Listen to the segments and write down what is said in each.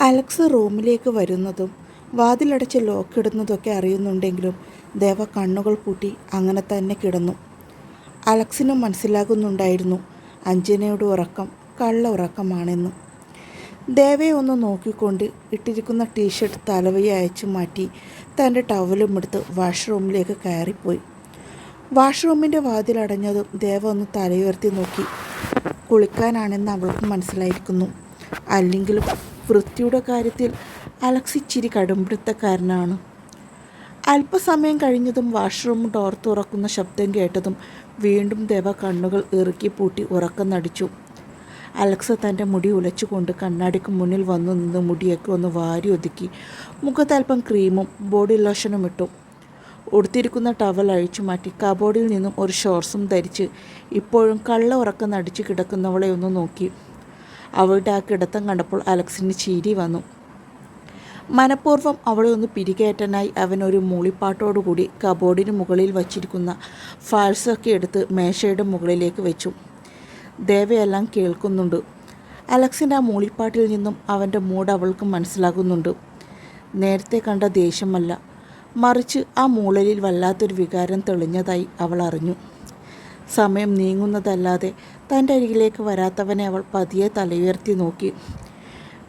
Alex റൂമിലേക്ക് വരുന്നതും വാതിലടച്ച് ലോക്കിടുന്നതൊക്കെ അറിയുന്നുണ്ടെങ്കിലും ദേവ കണ്ണുകൾ പൂട്ടി അങ്ങനെ തന്നെ കിടന്നു. അലക്സിനും മനസ്സിലാകുന്നുണ്ടായിരുന്നു അഞ്ജനയുടെ ഉറക്കം കള്ള ഉറക്കമാണെന്ന്. ദേവയെ ഒന്ന് നോക്കിക്കൊണ്ട് ഇട്ടിരിക്കുന്ന ടീഷർട്ട് തലവഴി അയച്ചു മാറ്റി തൻ്റെ ടവലുമെടുത്ത് വാഷ്റൂമിലേക്ക് കയറിപ്പോയി. വാഷ്റൂമിൻ്റെ വാതിലടഞ്ഞതും ദേവ ഒന്ന് തലയുയർത്തി നോക്കി. കുളിക്കാനാണെന്ന് അവൾക്ക് മനസ്സിലായിരിക്കുന്നു. അല്ലെങ്കിലും വൃത്തിയുടെ കാര്യത്തിൽ അലക്സ് ഇച്ചിരി കടുംപിടുത്തക്കാരനാണ്. അല്പസമയം കഴിഞ്ഞതും വാഷ്റൂം ഡോർ തുറക്കുന്ന ശബ്ദം കേട്ടതും വീണ്ടും ദേവ കണ്ണുകൾ ഇറുക്കി പൂട്ടി ഉറക്കം നടിച്ചു. അലക്സ് തൻ്റെ മുടി ഉലച്ചുകൊണ്ട് കണ്ണാടിക്ക് മുന്നിൽ വന്നു നിന്ന് മുടിയൊക്കെ ഒന്ന് വാരി ഒതുക്കി മുഖത്തൽപ്പം ക്രീമും ബോഡി ലോഷനും ഇട്ടു. ഉടുത്തിരിക്കുന്ന ടവൽ അഴിച്ചു മാറ്റി കബോർഡിൽ നിന്നും ഒരു ഷോർട്സും ധരിച്ച് ഇപ്പോഴും കള്ള ഉറക്കം നടിച്ച് കിടക്കുന്നവളെ ഒന്ന് നോക്കി. അവളുടെ ആ കിടത്തം കണ്ടപ്പോൾ അലക്സിന് ചിരി വന്നു. മനഃപൂർവ്വം അവളെ ഒന്ന് പിരികേറ്റാനായി അവൻ ഒരു മൂളിപ്പാട്ടോടുകൂടി കബോർഡിന് മുകളിൽ വച്ചിരിക്കുന്ന ഫാൾസൊക്കെ എടുത്ത് മേശയുടെ മുകളിലേക്ക് വെച്ചു. ദേവയെല്ലാം കേൾക്കുന്നുണ്ട്. അലക്സിൻ്റെ ആ മൂളിപ്പാട്ടിൽ നിന്നും അവൻ്റെ മൂഡ് അവൾക്ക് മനസ്സിലാകുന്നുണ്ട്. നേരത്തെ കണ്ട ദേഷ്യമല്ല, മറിച്ച് ആ മൂളലിൽ വല്ലാത്തൊരു വികാരം തെളിഞ്ഞതായി അവൾ അറിഞ്ഞു. സമയം നീങ്ങുന്നതല്ലാതെ തൻ്റെ അരികിലേക്ക് വരാത്തവനെ അവൾ പതിയെ തലയുയർത്തി നോക്കി.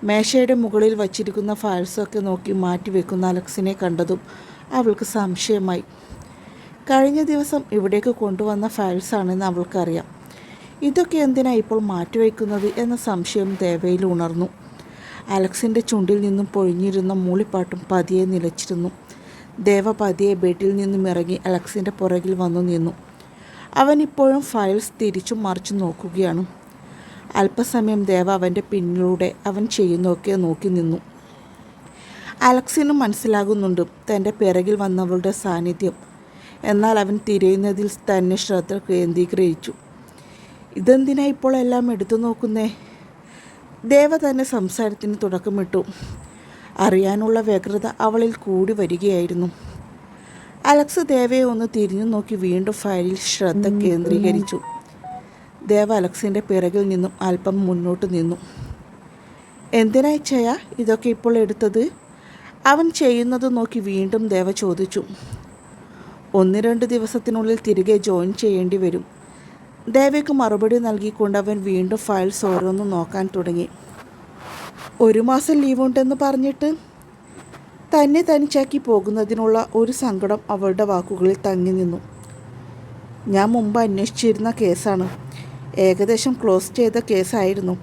മേശയുടെ മുകളിൽ വച്ചിരിക്കുന്ന ഫയൽസൊക്കെ നോക്കി മാറ്റിവെക്കുന്ന അലക്സിനെ കണ്ടതും അവൾക്ക് സംശയമായി. കഴിഞ്ഞ ദിവസം ഇവിടേക്ക് കൊണ്ടുവന്ന ഫയൽസാണെന്ന് അവൾക്കറിയാം. ഇതൊക്കെ എന്തിനാ ഇപ്പോൾ മാറ്റിവെക്കുന്നത് എന്ന സംശയം ദേവയിൽ ഉണർന്നു. അലക്സിൻ്റെ ചുണ്ടിൽ നിന്നും പൊഴിഞ്ഞിരുന്ന മൂളിപ്പാട്ടും പതിയെ നിലച്ചിരുന്നു. ദേവ പതിയെ ബെഡിൽ നിന്നും ഇറങ്ങി അലക്സിൻ്റെ പുറകിൽ വന്നു നിന്നു. അവൻ ഇപ്പോഴും ഫയൽസ് തിരിച്ചും മറിച്ചും നോക്കുകയാണ്. അല്പസമയം ദേവ അവൻ്റെ പിന്നിലൂടെ അവൻ ചെയ്യുന്നതൊക്കെ നോക്കി നിന്നു. അലക്സിനും മനസ്സിലാകുന്നുണ്ട് തൻ്റെ പിറകിൽ വന്നവളുടെ സാന്നിധ്യം. എന്നാൽ അവൻ തിരയുന്നതിൽ തന്നെ ശ്രദ്ധ കേന്ദ്രീകരിച്ചു. ഇതെന്തിനാ ഇപ്പോൾ എല്ലാം എടുത്തു നോക്കുന്നേ? ദേവ തന്നെ സംസാരത്തിന് തുടക്കമിട്ടു. അറിയാനുള്ള വ്യഗ്രത അവളിൽ കൂടി വരികയായിരുന്നു. അലക്സ് ദേവയെ ഒന്ന് തിരിഞ്ഞു നോക്കി വീണ്ടും ഫയലിൽ ശ്രദ്ധ കേന്ദ്രീകരിച്ചു. ദേവ അലക്സിൻ്റെ പിറകിൽ നിന്നും അല്പം മുന്നോട്ട് നിന്നു. എന്തിനായി ചെയ്യാ ഇതൊക്കെ ഇപ്പോൾ എടുത്തത്? അവൻ ചെയ്യുന്നത് നോക്കി വീണ്ടും ദേവ ചോദിച്ചു. 1-2 ദിവസത്തിനുള്ളിൽ തിരികെ ജോയിൻ ചെയ്യേണ്ടി വരും. ദേവയ്ക്ക് മറുപടി നൽകിക്കൊണ്ട് അവൻ വീണ്ടും ഫയൽസ് ഓരോന്നും നോക്കാൻ തുടങ്ങി. 1 മാസം ലീവുണ്ടെന്ന് പറഞ്ഞിട്ട് തന്നെ തനിച്ചാക്കി പോകുന്നതിനുള്ള ഒരു സങ്കടം അവളുടെ വാക്കുകളിൽ തങ്ങി നിന്നു. ഞാൻ മുമ്പ് അന്വേഷിച്ചിരുന്ന കേസാണ്. ഏകദേശം ക്ലോസ് ചെയ്ത കേസായിരുന്നു.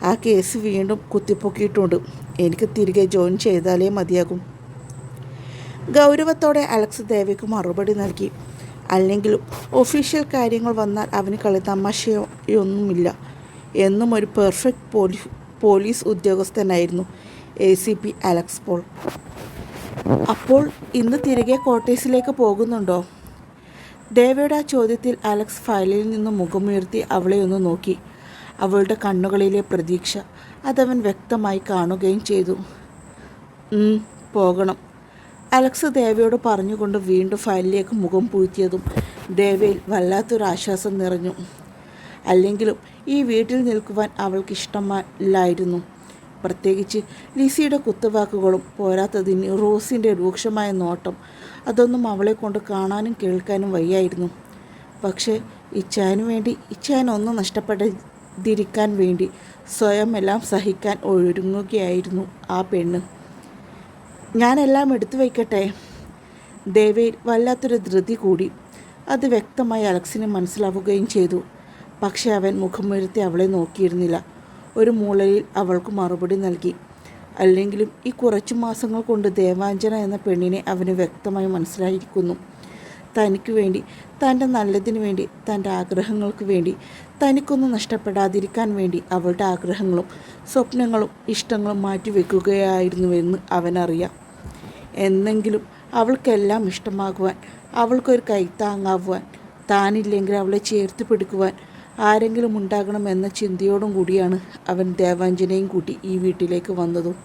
ആ കേസ് വീണ്ടും കുത്തിപ്പൊക്കിയിട്ടുണ്ട്. എനിക്ക് തിരികെ ജോയിൻ ചെയ്താലേ മതിയാകും. ഗൗരവത്തോടെ അലക്സ് ദേവയ്ക്ക് മറുപടി നൽകി. അല്ലെങ്കിലും ഒഫീഷ്യൽ കാര്യങ്ങൾ വന്നാൽ അവന് കളിതമാശയൊന്നുമില്ല. എന്നും ഒരു പെർഫെക്റ്റ് പോലീസ് ഉദ്യോഗസ്ഥനായിരുന്നു ACP അലക്സ് പോൾ. അപ്പോൾ ഇന്ന് തിരികെ ക്വാർട്ടേഴ്സിലേക്ക് പോകുന്നുണ്ടോ? ദേവയുടെ ആ ചോദ്യത്തിൽ അലക്സ് ഫയലിൽ നിന്ന് മുഖമുയർത്തി അവളെ ഒന്ന് നോക്കി. അവളുടെ കണ്ണുകളിലെ പ്രതീക്ഷ അതവൻ വ്യക്തമായി കാണുകയും ചെയ്തു. പോകണം, അലക്സ് ദേവയോട് പറഞ്ഞുകൊണ്ട് വീണ്ടും ഫയലിലേക്ക് മുഖം പൂഴ്ത്തിയതും ദേവയിൽ വല്ലാത്തൊരാശ്വാസം നിറഞ്ഞു. അല്ലെങ്കിലും ഈ വീട്ടിൽ നിൽക്കുവാൻ അവൾക്ക് ഇഷ്ടമല്ലായിരുന്നു. പ്രത്യേകിച്ച് ലിസിയുടെ കുത്തുവാക്കുകളും പോരാത്തതിന് റോസിൻ്റെ രൂക്ഷമായ നോട്ടം, അതൊന്നും അവളെ കൊണ്ട് കാണാനും കേൾക്കാനും വയ്യായിരുന്നു. പക്ഷേ ഇച്ചാനു വേണ്ടി, ഇച്ചാനൊന്നും നഷ്ടപ്പെടാതിരിക്കാൻ വേണ്ടി സ്വയം എല്ലാം സഹിക്കാൻ ഒരുങ്ങുകയായിരുന്നു ആ പെണ്ണ്. ഞാനെല്ലാം എടുത്തു വയ്ക്കട്ടെ? ദേവയിൽ വല്ലാത്തൊരു ധൃതി കൂടി. അത് വ്യക്തമായി അലക്സിന് മനസ്സിലാവുകയും ചെയ്തു. പക്ഷേ അവൻ മുഖമുയർത്തി അവളെ നോക്കിയിരുന്നില്ല. ഒരു മൂലയിൽ അവൾക്ക് മറുപടി നൽകി. അല്ലെങ്കിലും ഈ കുറച്ചു മാസങ്ങൾ കൊണ്ട് ദേവാഞ്ജന എന്ന പെണ്ണിനെ അവന് വ്യക്തമായി മനസ്സിലായിരിക്കുന്നു. തനിക്ക് വേണ്ടി, തൻ്റെ നല്ലതിന് വേണ്ടി, തൻ്റെ ആഗ്രഹങ്ങൾക്ക് വേണ്ടി, തനിക്കൊന്നും നഷ്ടപ്പെടാതിരിക്കാൻ വേണ്ടി അവളുടെ ആഗ്രഹങ്ങളും സ്വപ്നങ്ങളും ഇഷ്ടങ്ങളും മാറ്റിവെക്കുകയായിരുന്നുവെന്ന് അവനറിയാം. എന്നെങ്കിലും അവൾക്കെല്ലാം ഇഷ്ടമാകുവാൻ, അവൾക്കൊരു കൈത്താങ്ങാവുവാൻ, താനില്ലെങ്കിൽ അവളെ ചേർത്ത് പിടിക്കുവാൻ ആരെങ്കിലും ഉണ്ടാകണമെന്ന ചിന്തയോടും കൂടിയാണ് അവൻ ദേവാഞ്ജനയും കൂട്ടി ഈ വീട്ടിലേക്ക് വന്നതും.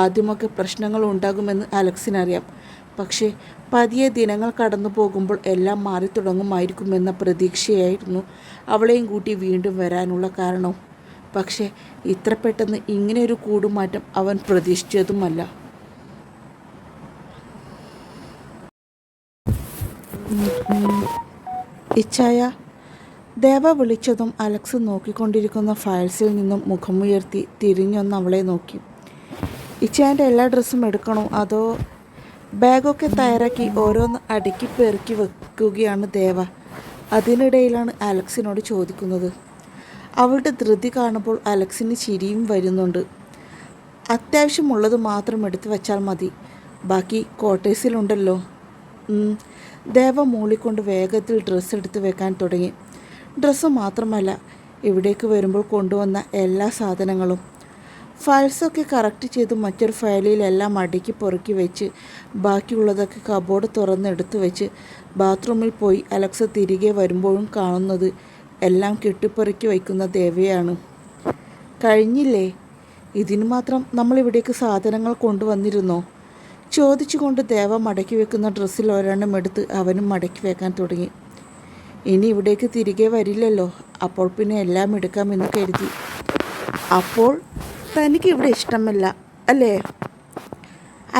ആദ്യമൊക്കെ പ്രശ്നങ്ങൾ ഉണ്ടാകുമെന്ന് അലക്സിനറിയാം. പക്ഷേ പതിയെ ദിനങ്ങൾ കടന്നു പോകുമ്പോൾ എല്ലാം മാറി തുടങ്ങുമായിരിക്കുമെന്ന പ്രതീക്ഷയായിരുന്നു അവളെയും കൂട്ടി വീണ്ടും വരാനുള്ള കാരണം. പക്ഷേ ഇത്ര പെട്ടെന്ന് ഇങ്ങനെയൊരു കൂടുമാറ്റം അവൻ പ്രതീക്ഷിച്ചതുമല്ല. ഇച്ഛായ, ദേവ വിളിച്ചതും അലക്സ് നോക്കിക്കൊണ്ടിരിക്കുന്ന ഫയൽസിൽ നിന്നും മുഖമുയർത്തി തിരിഞ്ഞൊന്ന് അവളെ നോക്കി. ഇച്ഛായൻ്റെ എല്ലാ ഡ്രസ്സും എടുക്കണോ അതോ? ബാഗൊക്കെ തയ്യാറാക്കി ഓരോന്ന് അടുക്കി പെറുക്കി വെക്കുകയാണ് ദേവ. അതിനിടയിലാണ് അലക്സിനോട് ചോദിക്കുന്നത്. അവളുടെ ധൃതി കാണുമ്പോൾ അലക്സിന് ചിരിയും വരുന്നുണ്ട്. അത്യാവശ്യമുള്ളത് മാത്രം എടുത്തു വച്ചാൽ മതി, ബാക്കി ക്വാർട്ടേഴ്സിലുണ്ടല്ലോ. ദേവ മൂളിക്കൊണ്ട് വേഗത്തിൽ ഡ്രസ്സ് എടുത്ത് വെക്കാൻ തുടങ്ങി. ഡ്രസ്സ് മാത്രമല്ല, ഇവിടേക്ക് വരുമ്പോൾ കൊണ്ടുവന്ന എല്ലാ സാധനങ്ങളും. ഫയൽസൊക്കെ കറക്റ്റ് ചെയ്ത് മറ്റൊരു ഫയലിലെല്ലാം അടുക്കി പൊറുക്കി വെച്ച് ബാക്കിയുള്ളതൊക്കെ കബോർഡ് തുറന്നെടുത്ത് വെച്ച് ബാത്റൂമിൽ പോയി അലക്സ തിരികെ വരുമ്പോഴും കാണുന്നത് എല്ലാം കെട്ടിപ്പെറുക്കി വയ്ക്കുന്ന ദേവയാണ്. കഴിഞ്ഞില്ലേ? ഇതിന് മാത്രം നമ്മളിവിടേക്ക് സാധനങ്ങൾ കൊണ്ടുവന്നിരുന്നോ? ചോദിച്ചുകൊണ്ട് ദേവ മടക്കി വെക്കുന്ന ഡ്രസ്സിൽ ഒരെണ്ണം എടുത്ത് അവനും മടക്കി വെക്കാൻ തുടങ്ങി. ഇനി ഇവിടേക്ക് തിരികെ വരില്ലല്ലോ, അപ്പോൾ പിന്നെ എല്ലാം എടുക്കാമെന്ന് കരുതി. അപ്പോൾ തനിക്ക് ഇവിടെ ഇഷ്ടമല്ല അല്ലേ?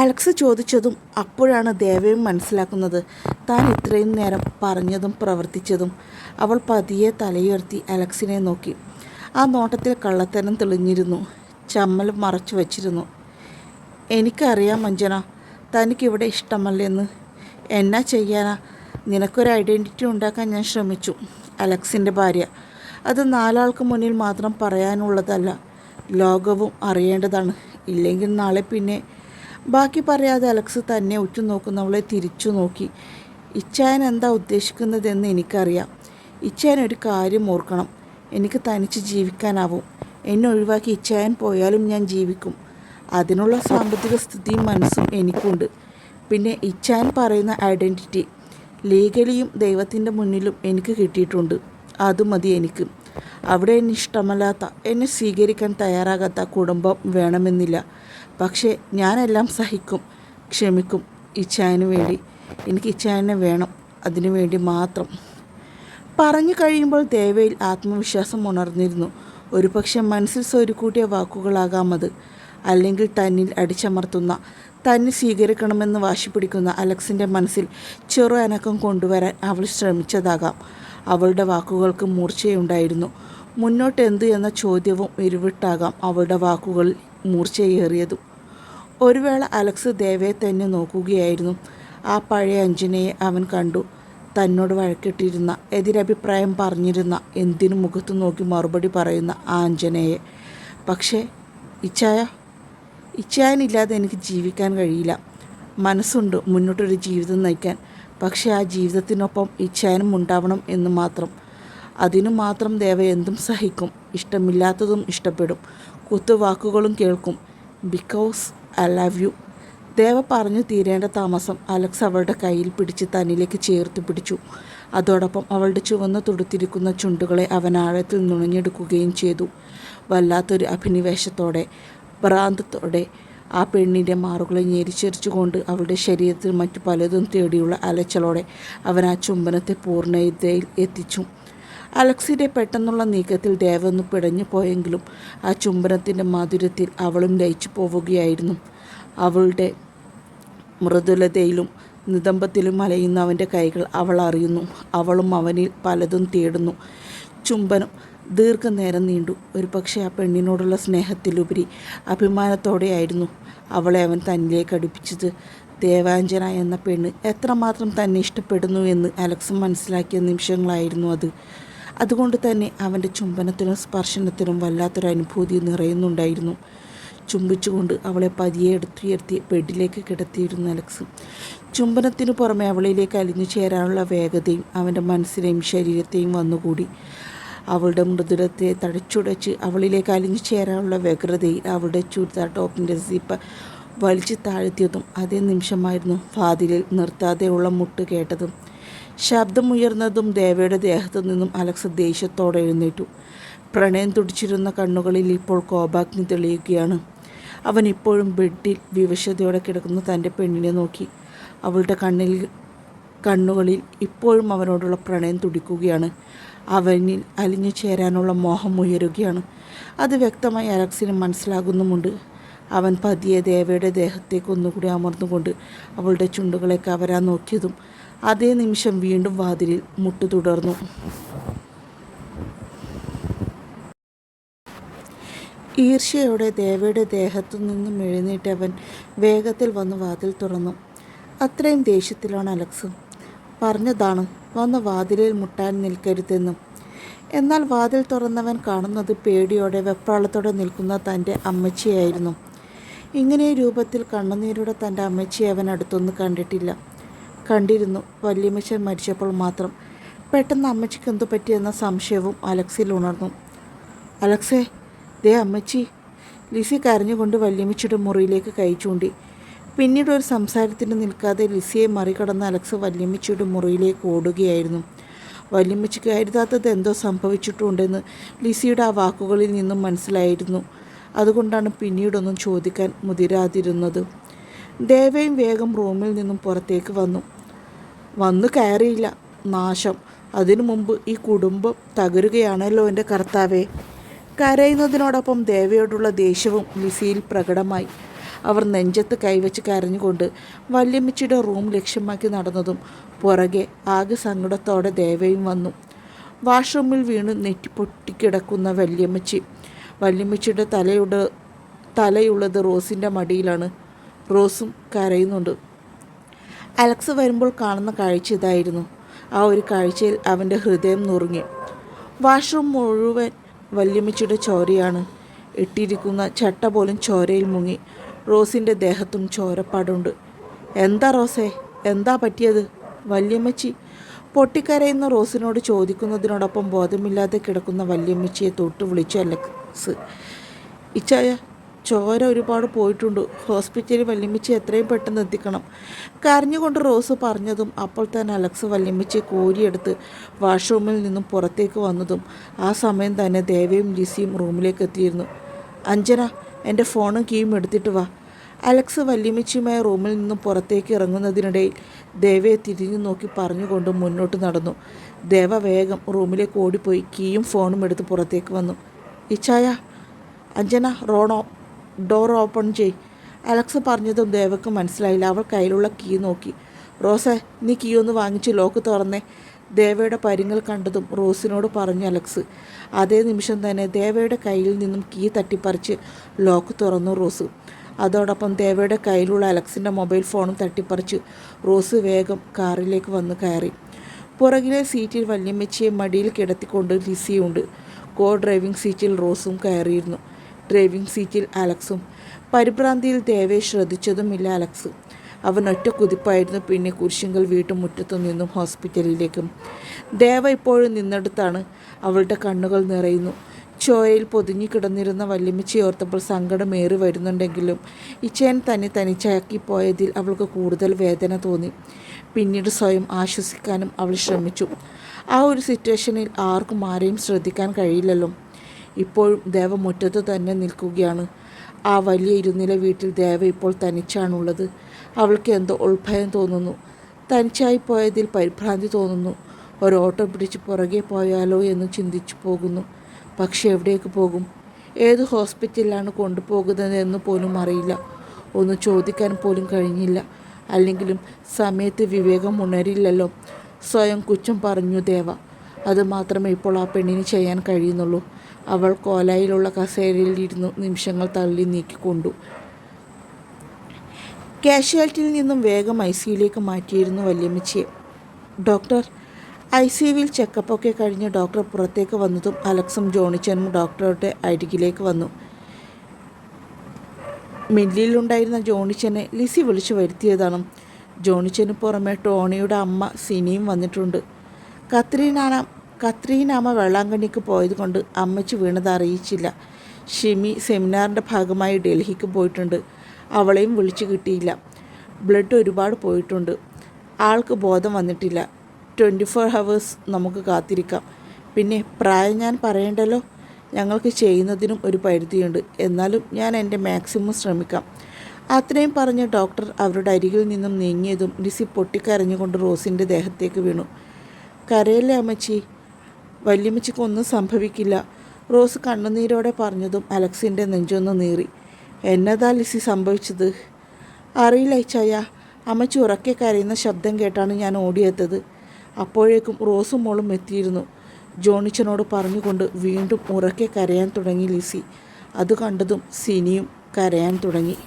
അലക്സ് ചോദിച്ചതും അപ്പോഴാണ് ദേവയും മനസ്സിലാക്കുന്നത് താൻ ഇത്രയും നേരം പറഞ്ഞതും പ്രവർത്തിച്ചതും. അവൾ പതിയെ തലയുയർത്തി അലക്സിനെ നോക്കി. ആ നോട്ടത്തിൽ കള്ളത്തരം തെളിഞ്ഞിരുന്നു. ചമ്മൽ മറച്ചു വച്ചിരുന്നു. എനിക്കറിയാം അഞ്ജന, തനിക്കിവിടെ ഇഷ്ടമല്ലെന്ന്. എന്നാ ചെയ്യാനാ? നിനക്കൊരു ഐഡൻറ്റിറ്റി ഉണ്ടാക്കാൻ ഞാൻ ശ്രമിച്ചു. അലക്സിൻ്റെ ഭാര്യ. അത് നാലാൾക്ക് മുന്നിൽ മാത്രം പറയാനുള്ളതല്ല, ലോകവും അറിയേണ്ടതാണ്. ഇല്ലെങ്കിൽ നാളെ പിന്നെ. ബാക്കി പറയാതെ അലക്സ് തന്നെ ഉറ്റുനോക്കുന്നവളെ തിരിച്ചു നോക്കി. ഇച്ഛായൻ എന്താ ഉദ്ദേശിക്കുന്നതെന്ന് എനിക്കറിയാം. ഇച്ഛായൻ ഒരു കാര്യം ഓർക്കണം, എനിക്ക് തനിച്ച് ജീവിക്കാനാവും. എന്നെ ഒഴിവാക്കി ഇച്ഛായൻ പോയാലും ഞാൻ ജീവിക്കും. അതിനുള്ള സാമ്പത്തിക സ്ഥിതിയും മനസ്സും എനിക്കുണ്ട്. പിന്നെ ഇച്ഛായൻ പറയുന്ന ഐഡൻറ്റിറ്റി ലീഗലിയും ദൈവത്തിൻ്റെ മുന്നിലും എനിക്ക് കിട്ടിയിട്ടുണ്ട്. അത് മതി എനിക്ക്. അവിടെ എന്നെ ഇഷ്ടമല്ലാത്ത, എന്നെ സ്വീകരിക്കാൻ തയ്യാറാകാത്ത കുടുംബം വേണമെന്നില്ല. പക്ഷേ ഞാനെല്ലാം സഹിക്കും, ക്ഷമിക്കും. ഇച്ഛായന് വേണ്ടി. എനിക്ക് ഇച്ഛായനെ വേണം, അതിനു വേണ്ടി മാത്രം. പറഞ്ഞു കഴിയുമ്പോൾ ദേവയിൽ ആത്മവിശ്വാസം ഉണർന്നിരുന്നു. ഒരുപക്ഷെ മനസ്സിൽ സ്വരുക്കൂട്ടിയ വാക്കുകളാകാമത്. അല്ലെങ്കിൽ തന്നിൽ അടിച്ചമർത്തുന്ന, തന്നെ സ്വീകരിക്കണമെന്ന് വാശി പിടിക്കുന്ന അലക്സിൻ്റെ മനസ്സിൽ ചെറു അനക്കം കൊണ്ടുവരാൻ അവൾ ശ്രമിച്ചതാകാം. അവളുടെ വാക്കുകൾക്ക് മൂർച്ചയുണ്ടായിരുന്നു. മുന്നോട്ട് എന്ത് എന്ന ചോദ്യവും ഇരുവിട്ടാകാം അവളുടെ വാക്കുകളിൽ മൂർച്ചയേറിയതും. ഒരു വേള അലക്സ് ദേവയെ തന്നെ നോക്കുകയായിരുന്നു. ആ പഴയ അഞ്ജനയെ അവൻ കണ്ടു. തന്നോട് വഴക്കിട്ടിരുന്ന, എതിരഭിപ്രായം പറഞ്ഞിരുന്ന, എന്തിനു മുഖത്ത് നോക്കി മറുപടി പറയുന്ന ആ അഞ്ജനയെ. പക്ഷേ ഇച്ഛായനില്ലാതെ എനിക്ക് ജീവിക്കാൻ കഴിയില്ല. മനസ്സുണ്ട് മുന്നോട്ടൊരു ജീവിതം നയിക്കാൻ. പക്ഷേ ആ ജീവിതത്തിനൊപ്പം ഇച്ഛായനും ഉണ്ടാവണം എന്ന് മാത്രം. അതിനു മാത്രം ദേവ എന്തും സഹിക്കും. ഇഷ്ടമില്ലാത്തതും ഇഷ്ടപ്പെടും. കുത്തുവാക്കുകളും കേൾക്കും. Because I love you. Deva പറഞ്ഞു തീരേണ്ട താമസം അലക്സ് അവളുടെ കയ്യിൽ പിടിച്ച് തന്നിലേക്ക് ചേർത്ത് പിടിച്ചു. അതോടൊപ്പം അവളുടെ ചുവന്ന് തുടുത്തിരിക്കുന്ന ചുണ്ടുകളെ അവൻ ആഴത്തിൽ നുണഞ്ഞെടുക്കുകയും ചെയ്തു. വല്ലാത്തൊരു അഭിനിവേശത്തോടെ, ഭ്രാന്തത്തോടെ ആ പെണ്ണിൻ്റെ മാറുകളെ ഞെരിച്ചെരിച്ചുകൊണ്ട് അവളുടെ ശരീരത്തിൽ മറ്റു പലതും തേടിയുള്ള അലച്ചലോടെ അവൻ ആ ചുംബനത്തെ പൂർണ്ണതയിൽ എത്തിച്ചു. അലക്സിൻ്റെ പെട്ടെന്നുള്ള നീക്കത്തിൽ ദേവ ഒന്ന് പിടഞ്ഞു പോയെങ്കിലും ആ ചുംബനത്തിൻ്റെ മാധുര്യത്തിൽ അവളും ലയിച്ചു പോവുകയായിരുന്നു. അവളുടെ മൃദുലതയിലും നിതംബത്തിലും അലയുന്ന അവൻ്റെ കൈകൾ അവൾ അറിയുന്നു. അവളും അവനിൽ പലതും തേടുന്നു. ചുംബനം ദീർഘനേരം നീണ്ടു. ഒരുപക്ഷെ ആ പെണ്ണിനോടുള്ള സ്നേഹത്തിലുപരി അഭിമാനത്തോടെയായിരുന്നു അവളെ അവൻ തന്നിലേക്ക് അടുപ്പിച്ചത്. ദേവാഞ്ജന എന്ന പെണ്ണ് എത്രമാത്രം തന്നെ ഇഷ്ടപ്പെടുന്നു എന്ന് അലക്സ് മനസ്സിലാക്കിയ നിമിഷങ്ങളായിരുന്നു അത്. അതുകൊണ്ട് തന്നെ അവൻ്റെ ചുംബനത്തിലും സ്പർശനത്തിലും വല്ലാത്തൊരു അനുഭൂതി നിറയുന്നുണ്ടായിരുന്നു. ചുംബിച്ചുകൊണ്ട് അവളെ പതിയെ എടുത്തുയർത്തി ബെഡിലേക്ക് കിടത്തിയിരുന്നു അലക്സ്. ചുംബനത്തിനു പുറമെ അവളിലേക്ക് അലിഞ്ഞു ചേരാനുള്ള വേഗതയും അവൻ്റെ മനസ്സിനെയും ശരീരത്തെയും വന്നുകൂടി. അവളുടെ മൃദുലത്തെ തടച്ചുടച്ച് അവളിലേക്ക് അലിഞ്ഞു ചേരാനുള്ള വ്യഗ്രതയിൽ അവളുടെ ചുരിദാർ ടോപ്പിൻ്റെ സിപ്പ് വലിച്ചു താഴ്ത്തിയതും അതേ നിമിഷമായിരുന്നു വാതിലിൽ നിർത്താതെയുള്ള മുട്ട് കേട്ടതും. ശബ്ദമുയർന്നതും ദേവയുടെ ദേഹത്തു നിന്നും അലക്സ് ദേഷ്യത്തോടെ എഴുന്നേറ്റു. പ്രണയം തുടിച്ചിരുന്ന കണ്ണുകളിൽ ഇപ്പോൾ കോപാഗ്നി തെളിയുകയാണ്. അവൻ ഇപ്പോഴും ബെഡിൽ വിവശതയോടെ കിടക്കുന്ന തൻ്റെ പെണ്ണിനെ നോക്കി. അവളുടെ കണ്ണുകളിൽ ഇപ്പോഴും അവനോടുള്ള പ്രണയം തുടിക്കുകയാണ്. അവനിൽ അലിഞ്ഞു ചേരാനുള്ള മോഹം ഉയരുകയാണ്. അത് വ്യക്തമായി അലക്സിന് മനസ്സിലാകുന്നുമുണ്ട്. അവൻ പതിയെ ദേവയുടെ ദേഹത്തേക്ക് ഒന്നുകൂടി അമർന്നുകൊണ്ട് അവളുടെ ചുണ്ടുകളെ കവരാൻ നോക്കിയതും അതേ നിമിഷം വീണ്ടും വാതിലിൽ മുട്ടു തുടർന്നു. ഈർഷ്യയോടെ ദേവയുടെ ദേഹത്തു നിന്നും എഴുന്നേറ്റവൻ വേഗത്തിൽ വന്ന് വാതിൽ തുറന്നു. അത്രയും ദേഷ്യത്തിലാണ് അലക്സ്. പറഞ്ഞതാണ് വന്ന് വാതിലിൽ മുട്ടാൻ നിൽക്കരുതെന്നും. എന്നാൽ വാതിൽ തുറന്നവൻ കാണുന്നത് പേടിയോടെ വെപ്രാളത്തോടെ നിൽക്കുന്ന തൻ്റെ അമ്മച്ചിയായിരുന്നു. ഇങ്ങനെ രൂപത്തിൽ കണ്ണുനീരോടെ തൻ്റെ അമ്മച്ചിയെ അവൻ അടുത്തൊന്നും കണ്ടിരുന്നു വല്യമ്മച്ചൻ മരിച്ചപ്പോൾ മാത്രം. പെട്ടെന്ന് അമ്മച്ചിക്ക് എന്തു പറ്റിയെന്ന സംശയവും അലക്സിൽ ഉണർന്നു. അലക്സേ, ദേ അമ്മച്ചി. ലിസി കരഞ്ഞുകൊണ്ട് വല്യമ്മച്ചിയുടെ മുറിയിലേക്ക് കൈ ചൂണ്ടി. പിന്നീട് ഒരു സംസാരത്തിന് നിൽക്കാതെ ലിസിയെ മറികടന്ന് അലക്സ് വല്യമ്മച്ചിയുടെ മുറിയിലേക്ക് ഓടുകയായിരുന്നു. വല്യമ്മച്ചിക്ക് കരുതാത്തത് എന്തോ സംഭവിച്ചിട്ടുണ്ടെന്ന് ലിസിയുടെ ആ വാക്കുകളിൽ നിന്നും മനസ്സിലായിരുന്നു. അതുകൊണ്ടാണ് പിന്നീടൊന്നും ചോദിക്കാൻ മുതിരാതിരുന്നത്. ദേവയും വേഗം റൂമിൽ നിന്നും പുറത്തേക്ക് വന്നു കയറിയില്ല. നാശം. അതിനു മുമ്പ് ഈ കുടുംബം തകരുകയാണല്ലോ എൻ്റെ കർത്താവേ. കരയുന്നതിനോടൊപ്പം ദേവയോടുള്ള ദേഷ്യവും ലിസിയിൽ പ്രകടമായി. അവർ നെഞ്ചത്ത് കൈവച്ച് കരഞ്ഞുകൊണ്ട് വല്യമ്മച്ചിയുടെ റൂം ലക്ഷ്യമാക്കി നടന്നതും പുറകെ ആകെ സങ്കടത്തോടെ ദേവയും വന്നു. വാഷ്റൂമിൽ വീണ് നെറ്റിപ്പൊട്ടിക്കിടക്കുന്ന വല്യമ്മച്ചിയുടെ തലയുള്ളത് റോസിൻ്റെ മടിയിലാണ്. റോസും കരയുന്നുണ്ട്. അലക്സ് വരുമ്പോൾ കാണുന്ന കാഴ്ച ഇതായിരുന്നു. ആ ഒരു കാഴ്ചയിൽ അവൻ്റെ ഹൃദയം നുറുങ്ങി. വാഷ്റൂം മുഴുവൻ വല്യമ്മച്ചിയുടെ ചോരയാണ്. ഇട്ടിരിക്കുന്ന ചട്ട പോലും ചോരയിൽ മുങ്ങി. റോസിൻ്റെ ദേഹത്തും ചോരപ്പാടുണ്ട്. എന്താ റോസേ, എന്താ പറ്റിയത്? വല്യമ്മച്ചി പൊട്ടിക്കരയുന്ന റോസിനോട് ചോദിക്കുന്നതിനോടൊപ്പം ബോധമില്ലാതെ കിടക്കുന്ന വല്യമ്മച്ചിയെ തൊട്ട് വിളിച്ചു അലക്സ്. ഇച്ചായ, ചോര ഒരുപാട് പോയിട്ടുണ്ട്. ഹോസ്പിറ്റലിൽ വല്യമ്മച്ചി എത്രയും പെട്ടെന്ന് എത്തിക്കണം. കരഞ്ഞുകൊണ്ട് റോസ് പറഞ്ഞതും അപ്പോൾ തന്നെ അലക്സ് വല്യമ്മച്ചിയെ കോരിയെടുത്ത് വാഷ്റൂമിൽ നിന്നും പുറത്തേക്ക് വന്നതും ആ സമയം തന്നെ ദേവയും ലിസിയും റൂമിലേക്ക് എത്തിയിരുന്നു. അഞ്ജന, എൻ്റെ ഫോണും കീയും എടുത്തിട്ട് വാ. അലക്സ് വല്യമ്മച്ചിയുമായ റൂമിൽ നിന്നും പുറത്തേക്ക് ഇറങ്ങുന്നതിനിടയിൽ ദേവയെ തിരിഞ്ഞു നോക്കി പറഞ്ഞുകൊണ്ട് മുന്നോട്ട് നടന്നു. ദേവ വേഗം റൂമിലേക്ക് ഓടിപ്പോയി കീയും ഫോണും എടുത്ത് പുറത്തേക്ക് വന്നു. ഇച്ചായ, അഞ്ജന ഡോർ ഓപ്പൺ ചെയ്. അലക്സ് പറഞ്ഞതും ദേവക്ക് മനസ്സിലായില്ല. അവൾ കയ്യിലുള്ള കീ നോക്കി. റോസേ, നീ കീ ഒന്ന് വാങ്ങിച്ച് ലോക്ക് തുറന്നേ. ദേവയുടെ പരിങ്ങൽ കണ്ടതും റോസിനോട് പറഞ്ഞു അലക്സ്. അതേ നിമിഷം തന്നെ ദേവയുടെ കയ്യിൽ നിന്നും കീ തട്ടിപ്പറിച്ച് ലോക്ക് തുറന്നു റോസ്. അതോടൊപ്പം ദേവയുടെ കയ്യിലുള്ള അലക്സിൻ്റെ മൊബൈൽ ഫോണും തട്ടിപ്പറിച്ച് റോസ് വേഗം കാറിലേക്ക് വന്ന് കയറി. പുറകിലെ സീറ്റിൽ വല്യമ്മച്ചിയെ മടിയിൽ കിടത്തിക്കൊണ്ട് ലിസിയുണ്ട്. ഡ്രൈവിംഗ് സീറ്റിൽ റോസും കയറിയിരുന്നു. ഡ്രൈവിംഗ് സീറ്റിൽ അലക്സും. പരിഭ്രാന്തിയിൽ ദേവയെ ശ്രദ്ധിച്ചതുമില്ല അലക്സ്. അവൻ ഒറ്റ കുതിപ്പായിരുന്നു പിന്നെ കുരിശിങ്കൽ വീട്ടുമുറ്റത്തു നിന്നും ഹോസ്പിറ്റലിലേക്കും. ദേവ ഇപ്പോഴും നിന്നെടുത്താണ്. അവളുടെ കണ്ണുകൾ നിറയുന്നു. ചോരയിൽ പൊതിഞ്ഞു കിടന്നിരുന്ന വല്യമ്മച്ചി ഓർത്തപ്പോൾ സങ്കടമേറി വരുന്നുണ്ടെങ്കിലും ഇച്ചയൻ തന്നെ തനിച്ചാക്കി പോയതിൽ അവൾക്ക് കൂടുതൽ വേദന തോന്നി. പിന്നീട് സ്വയം ആശ്വസിക്കാനും അവൾ ശ്രമിച്ചു. ആ ഒരു സിറ്റുവേഷനിൽ ആർക്കും ആരെയും ശ്രദ്ധിക്കാൻ കഴിയില്ലല്ലോ. ഇപ്പോഴും ദേവ മുറ്റത്ത് തന്നെ നിൽക്കുകയാണ്. ആ വലിയ ഇരുനില വീട്ടിൽ ദേവ ഇപ്പോൾ തനിച്ചാണുള്ളത്. അവൾക്ക് എന്തോ ഉൾഭയം തോന്നുന്നു. തനിച്ചായി പോയതിൽ പരിഭ്രാന്തി തോന്നുന്നു. ഒരോട്ടം പിടിച്ച് പുറകെ പോയാലോ എന്ന് ചിന്തിച്ചു പോകുന്നു. പക്ഷെ എവിടേക്ക് പോകും? ഏത് ഹോസ്പിറ്റലിലാണ് കൊണ്ടുപോകുന്നതെന്ന് പോലും അറിയില്ല. ഒന്ന് ചോദിക്കാൻ പോലും കഴിഞ്ഞില്ല. അല്ലെങ്കിലും സമയത്ത് വിവേകം ഉണരില്ലല്ലോ. സ്വയം കുറ്റം പറഞ്ഞു ദേവ. അതുമാത്രമേ ഇപ്പോൾ ആ പെണ്ണിന് ചെയ്യാൻ കഴിയുന്നുള്ളൂ. അവൾ കോലായിലുള്ള കസേരയിൽ ഇരുന്നു നിമിഷങ്ങൾ തള്ളി നീക്കിക്കൊണ്ടു. കാഷ്വാലിറ്റിയിൽ നിന്നും വേഗം ICUയിലേക്ക് മാറ്റിയിരുന്നു വല്യമ്മച്ചിയെ. ഡോക്ടർ. ICUവിൽ ചെക്കപ്പൊക്കെ കഴിഞ്ഞ് ഡോക്ടർ പുറത്തേക്ക് വന്നതും അലക്സും ജോണിച്ചനും ഡോക്ടറുടെ അരികിലേക്ക് വന്നു. മില്ലിലുണ്ടായിരുന്ന ജോണിച്ചനെ ലിസി വിളിച്ചു വരുത്തിയതാണ്. ജോണിച്ചന് പുറമെ ടോണിയുടെ അമ്മ സിനിയും വന്നിട്ടുണ്ട്. കത്രീനാമ്മ വെള്ളാങ്കണ്ണിക്ക് പോയത് കൊണ്ട് അമ്മച്ചി വീണത് അറിയിച്ചില്ല. ഷിമി സെമിനാറിൻ്റെ ഭാഗമായി ഡൽഹിക്ക് പോയിട്ടുണ്ട്. അവളെയും വിളിച്ചു കിട്ടിയില്ല. ബ്ലഡ് ഒരുപാട് പോയിട്ടുണ്ട്. ആൾക്ക് ബോധം വന്നിട്ടില്ല. 24 hours നമുക്ക് കാത്തിരിക്കാം. പിന്നെ പ്രായം ഞാൻ പറയണ്ടല്ലോ. ഞങ്ങൾക്ക് ചെയ്യുന്നതിനും ഒരു പരിധിയുണ്ട്. എന്നാലും ഞാൻ എൻ്റെ മാക്സിമം ശ്രമിക്കാം. അത്രയും പറഞ്ഞ് ഡോക്ടർ അവരുടെ അരികിൽ നിന്നും നീങ്ങിയതും ലിസി പൊട്ടിക്കരഞ്ഞുകൊണ്ട് റോസിൻ്റെ ദേഹത്തേക്ക് വീണു. കരയല്ലേ അമ്മച്ചി. വല്യമ്മച്ചിക്കൊന്നും സംഭവിക്കില്ല. റോസ് കണ്ണുനീരോടെ പറഞ്ഞതും അലക്സിൻ്റെ നെഞ്ചൊന്ന് നീറി. എന്നതാ ലിസി സംഭവിച്ചത്? അറിയില്ല ഇച്ചായ. അമ്മച്ചി ഉറക്കെ കരയുന്ന ശബ്ദം കേട്ടാണ് ഞാൻ ഓടിയെത്തത്. അപ്പോഴേക്കും റോസും മോളും എത്തിയിരുന്നു. ജോണിച്ചനോട് പറഞ്ഞുകൊണ്ട് വീണ്ടും ഉറക്കെ കരയാൻ തുടങ്ങി ലിസി. അത് കണ്ടതും സിനിയും കരയാൻ തുടങ്ങി.